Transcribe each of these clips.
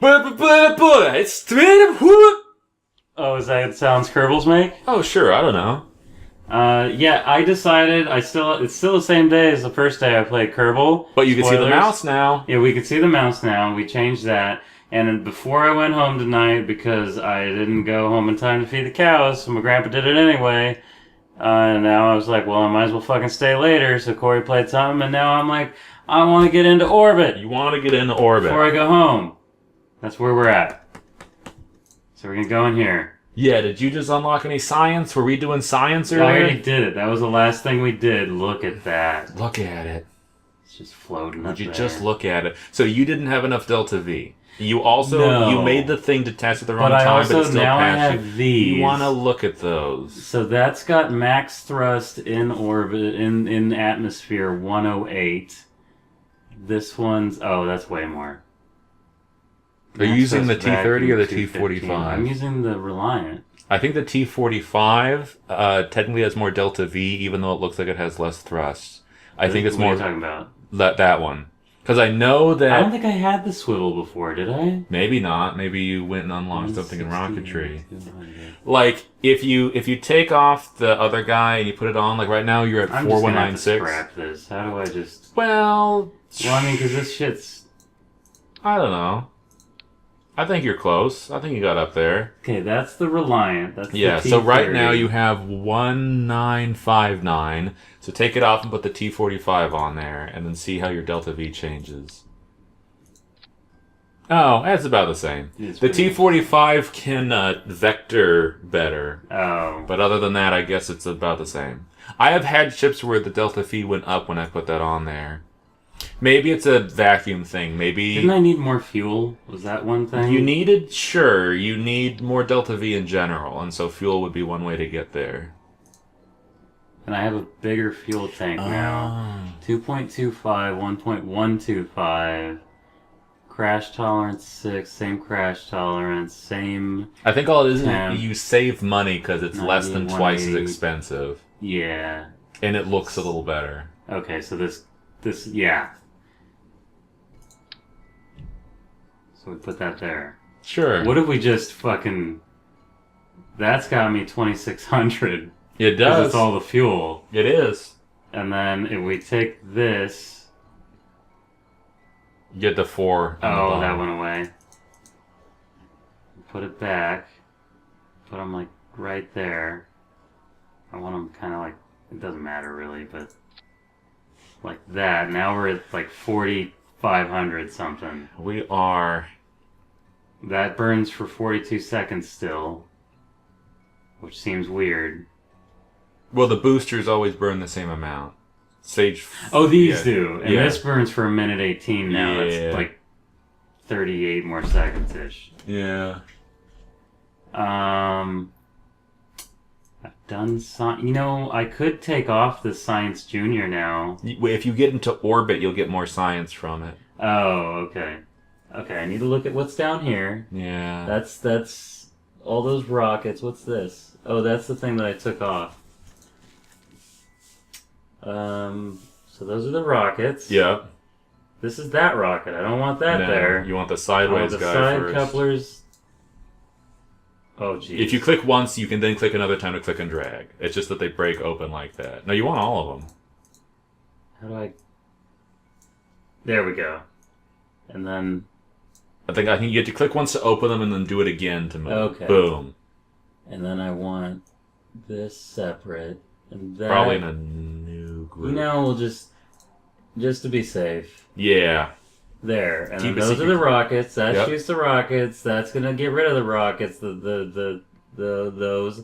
It's Oh, is that sounds Kerbals make? Oh, sure. I don't know. Yeah, I decided it's still the same day as the first day I played Kerbal. But you can see the Spoilers. mouse now. Yeah, we can see the mouse now. We changed that. And then before I went home tonight, because I didn't go home in time to feed the cows, so my grandpa did it anyway. And now I was like, well, I might as well fucking stay later. So Corey played something, and now I'm like, I want to get into orbit. You want to get into orbit. Before I go home. That's where we're at. So we're going to go in here. Yeah, did you just unlock any science? Were we doing science earlier? I already did it. That was the last thing we did. Look at that. Look at it. It's just floating up Would you there. just look at it? So you didn't have enough delta V. You also No. you made the thing to test at the wrong But I time, also but it still now I passed have you. these. You want to look at those. So that's got max thrust in orbit in atmosphere 108. This one's that's way more. Are you using the T30 or the T45? T45? I'm using the Reliant. I think the T45 technically has more delta V, even though it looks like it has less thrust. I think it's what more are you talking about? that one. Because I know that... I don't think I had the swivel before, did I? Maybe not. Maybe you went and unlocked something in 160, rocketry. 200. Like, if you take off the other guy and you put it on, like right now you're at I'm just gonna have to 4196. scrap this. How do I just... Well, I mean, because this shit's... I don't know. I think you're close. I think you got up there. Okay, that's the Reliant. That's Yeah, the so T30. right now you have 1959. So take it off and put the T45 on there, and then see how your delta V changes. Oh, that's about the same. The T45 can vector better. Oh. But other than that, I guess it's about the same. I have had ships where the delta V went up when I put that on there. Maybe it's a vacuum thing. Maybe... Didn't I need more fuel? Was that one thing? You need more delta V in general, and so fuel would be one way to get there. And I have a bigger fuel tank now. 2.25, 1.125. Crash tolerance 6, same crash tolerance, same... I think all it is you save money because it's less than twice as 180. expensive. Yeah. And it looks a little better. Okay, so this, yeah. So we put that there. Sure. What if we just fucking... That's got me 2,600. It Because does. it's all the fuel. It is. And then if we take this... Get the 4. Oh, that went away. Put it back. Put them like right there. I want them kind of like, it doesn't matter really, but like that. Now we're at like 4,500 something. We are. That burns for 42 seconds still, which seems weird. Well, the boosters always burn the same amount. Stage. Oh, these do. And Yeah. this burns for a minute 18 now. Yeah. That's like 38 more seconds-ish. Yeah. I've done I could take off the Science Junior now. If you get into orbit, you'll get more science from it. Oh, okay. Okay, I need to look at what's down here. Yeah. That's all those rockets. What's this? Oh, that's the thing that I took off. So those are the rockets. Yeah. This is that rocket. I don't want that No, there. You want the sideways the guy side first. couplers. Oh, geez. If you click once, you can then click another time to click and drag. It's just that they break open like that. No, you want all of them. How do I... There we go. And then... I think you have to click once to open them and then do it again to move. Okay. Boom. And then I want this separate. And that... Probably in a new group. we'll just to be safe. Yeah. There. And Keep then it those are secret. the rockets. That Yep. shoots the rockets. That's gonna get rid of the rockets. Those.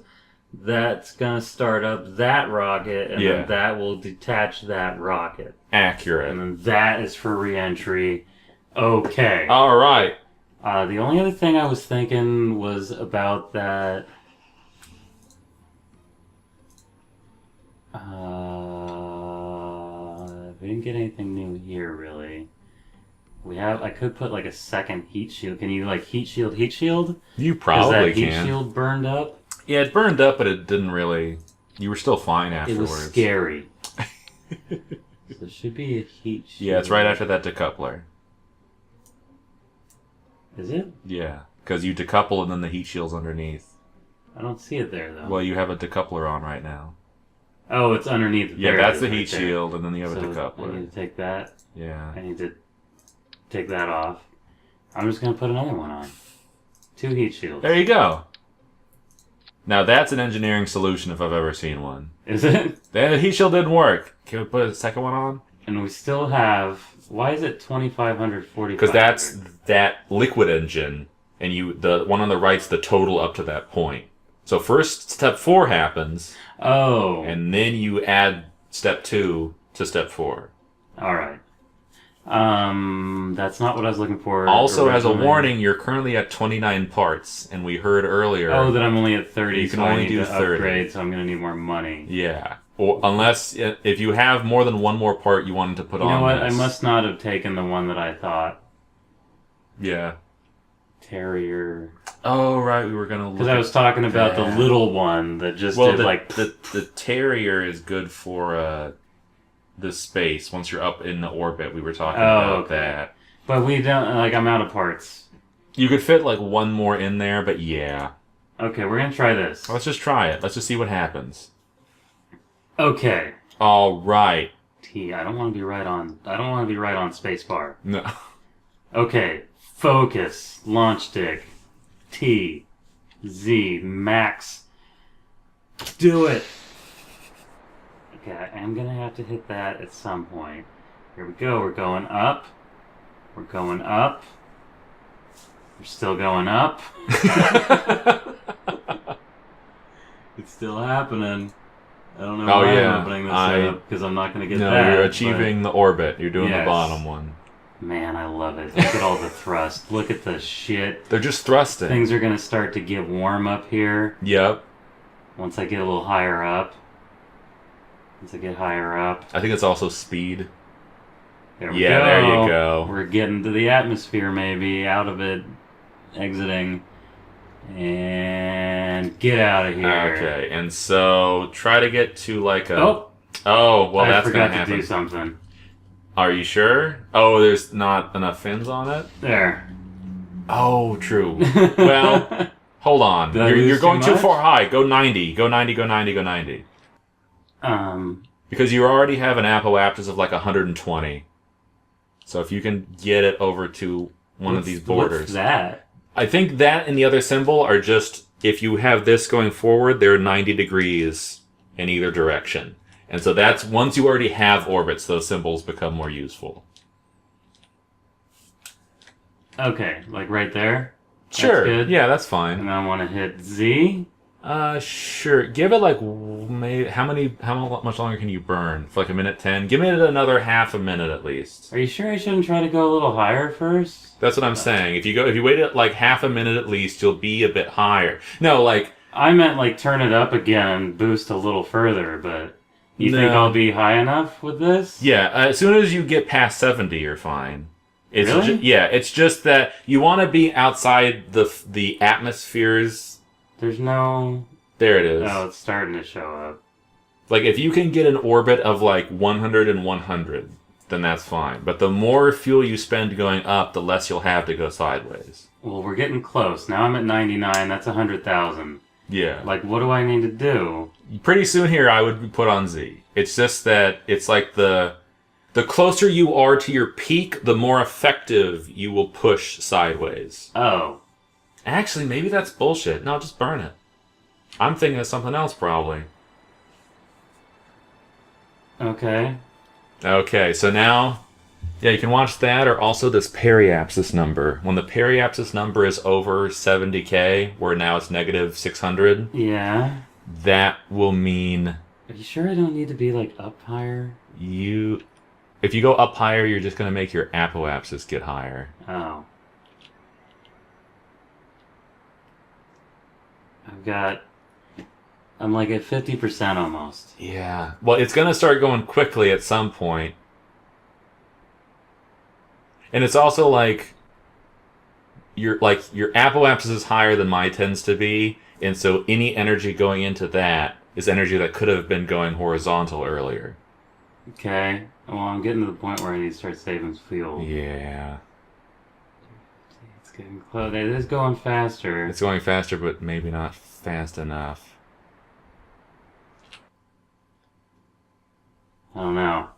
That's gonna start up that rocket, and Yeah. then that will detach that rocket. Accurate. And then that is for re-entry. Okay. All right. The only other thing I was thinking was about that. We didn't get anything new here, really. I could put like a second heat shield. Can you like heat shield? You Because probably that heat can. shield burned up. Yeah, it burned up, but it didn't really... You were still fine It afterwards. was scary. So there should be a heat shield. Yeah, it's right after that decoupler. Is it? Yeah, because you decouple and then the heat shield's underneath. I don't see it there, though. Well, you have a decoupler on right now. Oh, it's underneath. Yeah, there that's it the is heat right there. shield, and then you have So a decoupler. I need to take that. Yeah. I need to take that off. I'm just going to put another one on. 2 heat shields. There you go. Now that's an engineering solution if I've ever seen one. Is it? The heat shield didn't work. Can we put a second one on? And we still have... Why is it 2,540? Because that's that liquid engine, and the one on the right's the total up to that point. So first step 4 happens, Oh. and then you add step 2 to step 4. Alright. That's not what I was looking for. Also, as a originally. warning, you're currently at 29 parts, and we heard earlier... Oh, that I'm only at 30, You can so only I need do to 30. upgrade, so I'm going to need more money. Yeah. Or unless, if you have more than one more part you wanted to put on You know what? this. I must not have taken the one that I thought. Yeah. Terrier. Oh, right, we were going to look Because I was talking about the that. little one that just did like... the Terrier is good for the space. Once you're up in the orbit, we were talking about that. But we don't... Like, I'm out of parts. You could fit like one more in there, but yeah. Okay, we're going to try this. Let's just try it. Let's just see what happens. Okay. All right. T. I don't want to be right on... I don't want to be right on spacebar. No. Okay. Focus. Launch stick. T. Z. Max. Do it. Okay, I am going to have to hit that at some point. Here we go. We're going up. We're going up. We're still going up. It's still happening. I don't know why I'm opening this up, because I'm not going to get that. No, you're achieving the orbit. You're doing the bottom one. Man, I love it. Look at all the thrust. Look at the shit. They're just thrusting. Things are going to start to get warm up here. Yep. Once I get a little higher up. Once I get higher up. I think it's also speed. There we go. There you go. We're getting to the atmosphere, maybe. Out of it. Exiting. And get out of here. Okay, and so try to get to like a... Oh, well, that's going I to forgot to happen. do something. Are you sure? Oh, there's not enough fins on it? There. Oh, true. Well, hold on. You're going too far high. Go 90. Go 90, go 90, go 90. Because you already have an apoapsis of like 120. So if you can get it over to one of these borders. What's that? I think that and the other symbol are just, if you have this going forward, they're 90 degrees in either direction. And so that's, once you already have orbits, those symbols become more useful. Okay, like right there? Sure. That's good. Yeah, that's fine. And I want to hit Z. Sure. Give it like, maybe, how much longer can you burn? For like a minute 10? Give it another half a minute at least. Are you sure I shouldn't try to go a little higher first? That's what I'm saying. If you wait at like half a minute at least, you'll be a bit higher. No, like... I meant like turn it up again and boost a little further, but you think I'll be high enough with this? Yeah, as soon as you get past 70, you're fine. It's really? Yeah, it's just that you want to be outside the atmospheres. There's no... There it is. Oh, it's starting to show up. Like, if you can get an orbit of like 100 and 100, then that's fine. But the more fuel you spend going up, the less you'll have to go sideways. Well, we're getting close. Now I'm at 99. That's 100,000. Yeah. Like, what do I need to do? Pretty soon here, I would put on Z. It's just that it's like the closer you are to your peak, the more effective you will push sideways. Oh. Actually, maybe that's bullshit. No, just burn it. I'm thinking of something else, probably. Okay. Okay, so now... Yeah, you can watch that, or also this periapsis number. When the periapsis number is over 70k, where now it's negative 600, Yeah. that will mean... Are you sure I don't need to be, like, up higher? If you go up higher, you're just going to make your apoapsis get higher. Oh. I'm like at 50% almost. Yeah. Well, it's going to start going quickly at some point. And it's also like your apoapsis is higher than mine tends to be, and so any energy going into that is energy that could have been going horizontal earlier. Okay. Well, I'm getting to the point where I need to start saving fuel. Yeah. It's getting close. It is going faster. It's going faster, but maybe not fast enough. I don't know.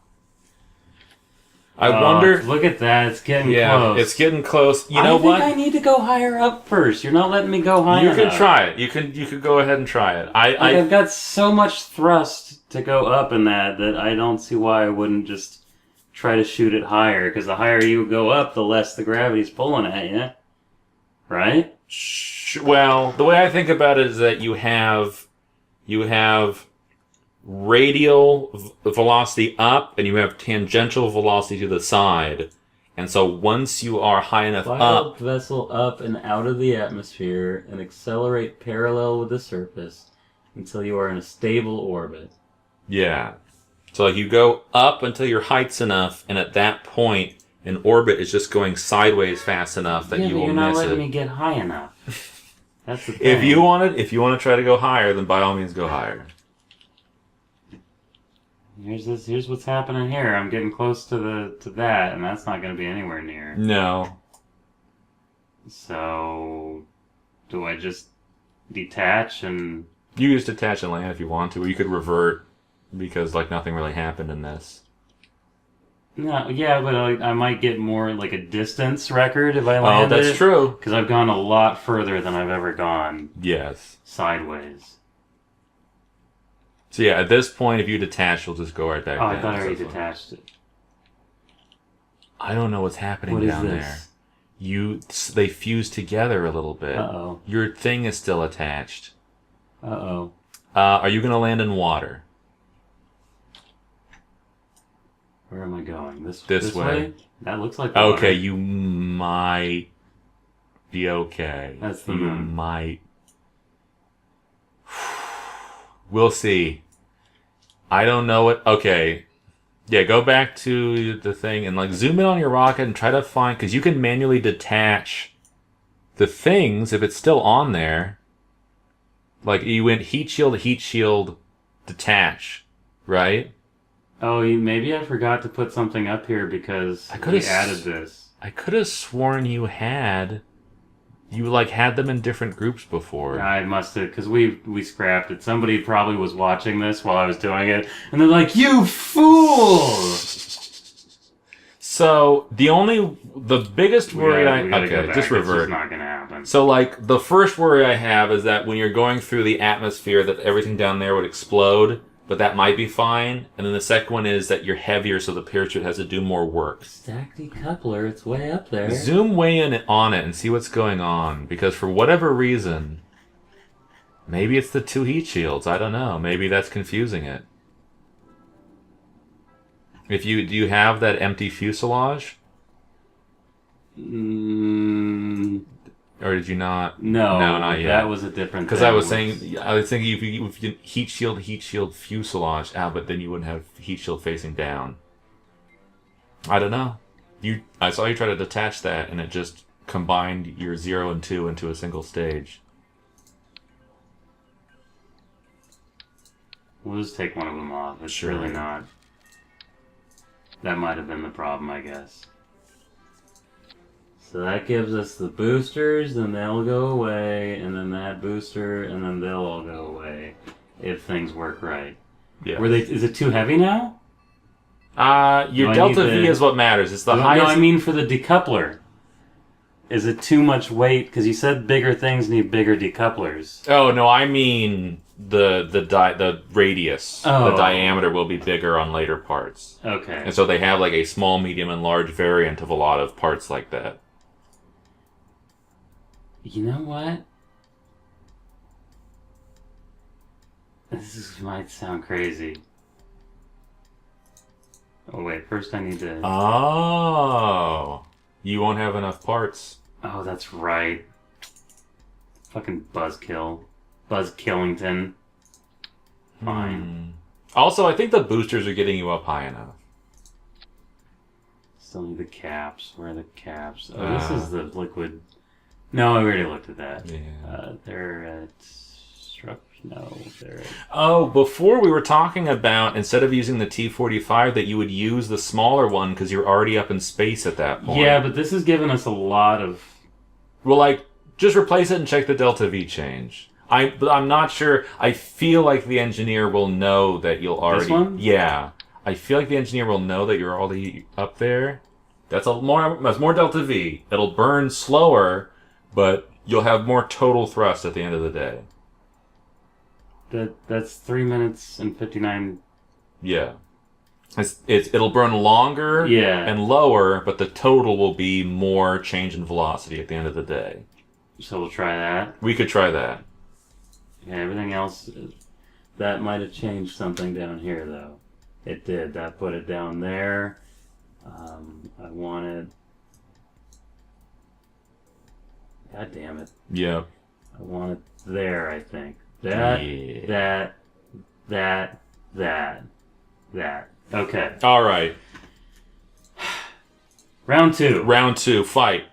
I wonder. Look at that. It's getting close. It's getting close. You know what? I think I need to go higher up first. You're not letting me go high enough. You can try it. You could go ahead and try it. I've got so much thrust to go up in that I don't see why I wouldn't just try to shoot it higher. Because the higher you go up, the less the gravity's pulling at you. Right? Well, the way I think about it is that you have radial velocity up and you have tangential velocity to the side. And so once you are high enough up... vessel up and out of the atmosphere and accelerate parallel with the surface until you are in a stable orbit. Yeah. So like you go up until your height's enough, and at that point, an orbit is just going sideways fast enough that you will miss it. You're not letting me get high enough. That's the thing. If you want to try to go higher, then by all means go higher. Here's what's happening here. I'm getting close to that, and that's not going to be anywhere near. No. So, do I just detach and... You just detach and land if you want to, or you could revert, because like nothing really happened in this. No, yeah, but I might get more like a distance record if I land. Oh, that's true. Because I've gone a lot further than I've ever gone. Yes. Sideways. So yeah, at this point, if you detach, you'll just go right back down. I thought I already detached it. I don't know what's happening down there. They fuse together a little bit. Uh-oh. Your thing is still attached. Uh-oh. Are you going to land in water? Where am I going? This way? That looks like water. Okay, you might be okay. That's the You moon. might. We'll see. I don't know what... Okay. Yeah, go back to the thing and like zoom in on your rocket and try to find... Because you can manually detach the things if it's still on there. Like you went heat shield, detach, right? Oh, maybe I forgot to put something up here because we added this. I could have sworn you had... You like had them in different groups before. I must have, because we scrapped it. Somebody probably was watching this while I was doing it, and they're like, "You fool!" So the biggest worry just revert. It's just not gonna happen. So like the first worry I have is that when you're going through the atmosphere, that everything down there would explode. But that might be fine. And then the second one is that you're heavier, so the parachute has to do more work. Stack decoupler, it's way up there. Zoom way in on it and see what's going on. Because for whatever reason, maybe it's the two heat shields. I don't know. Maybe that's confusing it. Do you have that empty fuselage? Or did you not? No, not yet. That was a different thing. Because I was thinking if you heat shield fuselage out, but then you wouldn't have heat shield facing down. I don't know. I saw you try to detach that, and it just combined your 0 and 2 into a single stage. We'll just take one of them off. It's Sure. really not. That might have been the problem, I guess. So that gives us the boosters, then they'll go away, and then that booster, and then they'll all go away if things work right. Yeah. Is it too heavy now? Your delta V is what matters. It's the highest. No, I mean for the decoupler. Is it too much weight? Because you said bigger things need bigger decouplers. Oh no, I mean the radius. Oh. The diameter will be bigger on later parts. Okay. And so they have like a small, medium, and large variant of a lot of parts like that. You know what? Might sound crazy. Oh wait, first I need to... Oh. You won't have enough parts. Oh, that's right. Fucking buzzkill. Buzz Killington. Fine. Also, I think the boosters are getting you up high enough. Still need the caps. Where are the caps? Oh, this is the liquid... No, I already looked at that. Yeah. They're at... No, they're at... Oh, before we were talking about, instead of using the T-45, that you would use the smaller one because you're already up in space at that point. Yeah, but this has given us a lot of Well, like, just replace it and check the delta V change. But I'm not sure. I feel like the engineer will know that you'll already. This one? Yeah, I feel like the engineer will know that you're already up there. That's more delta V. It'll burn slower, but you'll have more total thrust at the end of the day. That's 3 minutes and 59. Yeah. It'll burn longer and lower, but the total will be more change in velocity at the end of the day. So we'll try that. We could try that. Yeah, everything else, that might have changed something down here, though. It did. That put it down there. I wanted... God damn it. Yeah. I want it there, I think. That. Okay. All right. Round 2. Round 2, fight.